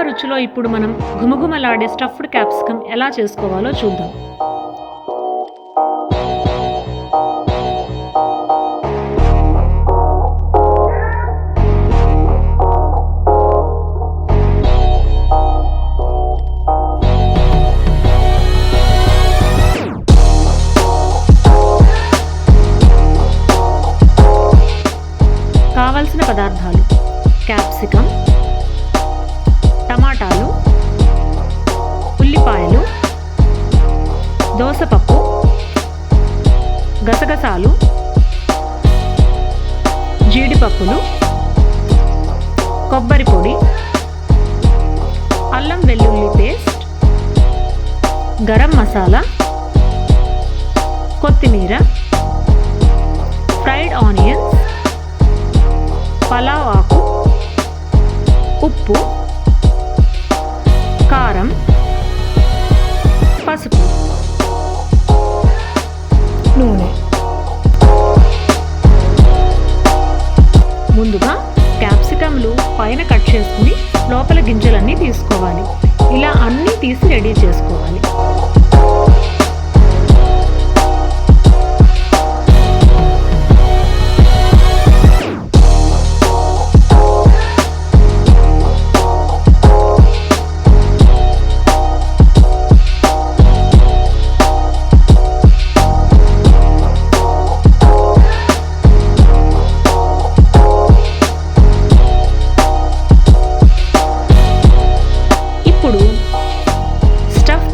రుచిలో ఇప్పుడు మనం గుమగుమలాడే స్టఫ్డ్ క్యాప్సికమ్ ఎలా చేసుకోవాలో చూద్దాం. కావలసిన పదార్థాలు: క్యాప్సికమ్, టమాటాలు, ఉల్లిపాయలు, దోసపప్పు, గసగసాలు, జీడిపప్పులు, కొబ్బరి పొడి, అల్లం వెల్లుల్లి పేస్ట్, గరం మసాలా, కొత్తిమీర, ఫ్రైడ్ ఆనియన్స్, పలావ్ ఆకు, ఉప్పు, కారం, పసుపు, నూనె. ముందుగా క్యాప్సికమ్లు పైన కట్ చేసుకుని లోపల గింజలన్నీ తీసుకోవాలి. ఇలా అన్నీ తీసి రెడీ చేసుకోవాలి.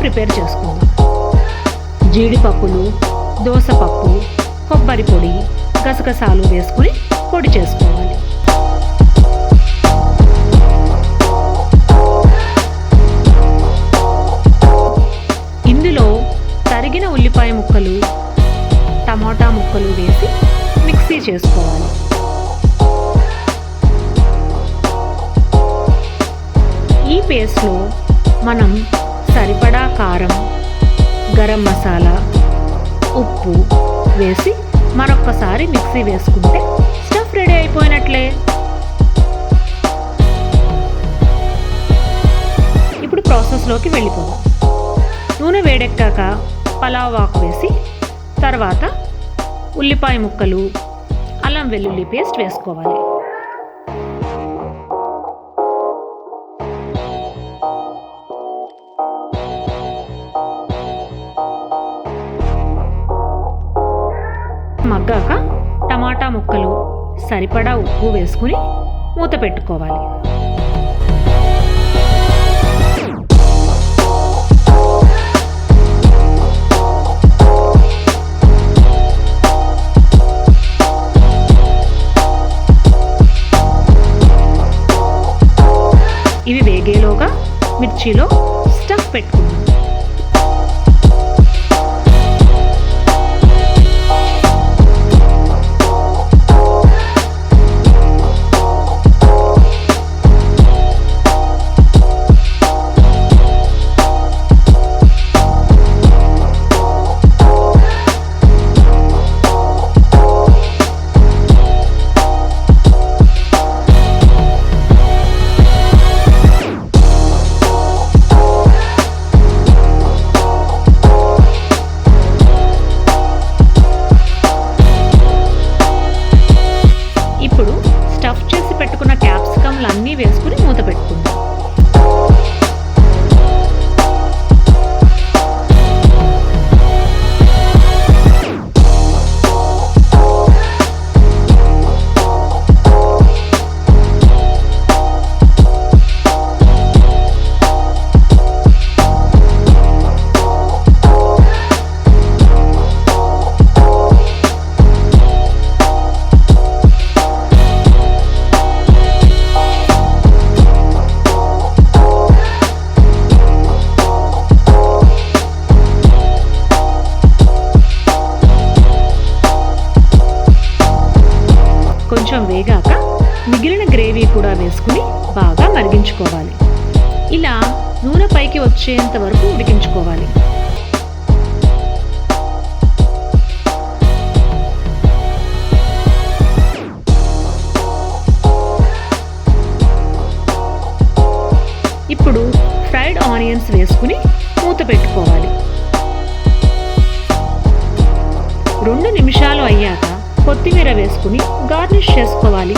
ప్రిపేర్ చేసుకుందాం. జీడిపప్పులు, దోసపప్పు, కొబ్బరి పొడి, గసగసాలు వేసుకుని పొడి చేసుకోవాలి. ఇందులో తరిగిన ఉల్లిపాయ ముక్కలు, టమాటా ముక్కలు వేసి మిక్సీ చేసుకోవాలి. ఈ పేస్ట్లో మనం సరిపడా కారం, గరం మసాలా, ఉప్పు వేసి మరొక్కసారి మిక్సీ వేసుకుంటే స్టఫ్ రెడీ అయిపోయినట్లే. ఇప్పుడు ప్రాసెస్లోకి వెళ్ళిపోదాం. నూనె వేడెక్కాక పలావ్ ఆకు వేసి తర్వాత ఉల్లిపాయ ముక్కలు, అల్లం వెల్లుల్లి పేస్ట్ వేసుకోవాలి. మగ్గాక టమాటా ముక్కలు, సరిపడా ఉప్పు వేసుకుని మూత పెట్టుకోవాలి. ఇవి వేగేలోగా మిర్చిలో స్టఫ్ పెట్టుకుందాం. అన్నీ వేసుకుని మూత పెట్టుకుందాం. కొంచెం వేగాక మిగిలిన గ్రేవీ కూడా వేసుకుని బాగా మరిగించుకోవాలి. ఇలా నూనె పైకి వచ్చేంత వరకు ఉడికించుకోవాలి. ఇప్పుడు ఇప్పుడు ఫ్రైడ్ ఆనియన్స్ వేసుకుని మూత పెట్టుకోవాలి. 2 నిమిషాలు అయ్యాక కొత్తిమీర వేసుకుని గార్నిష్ చేసుకోవాలి.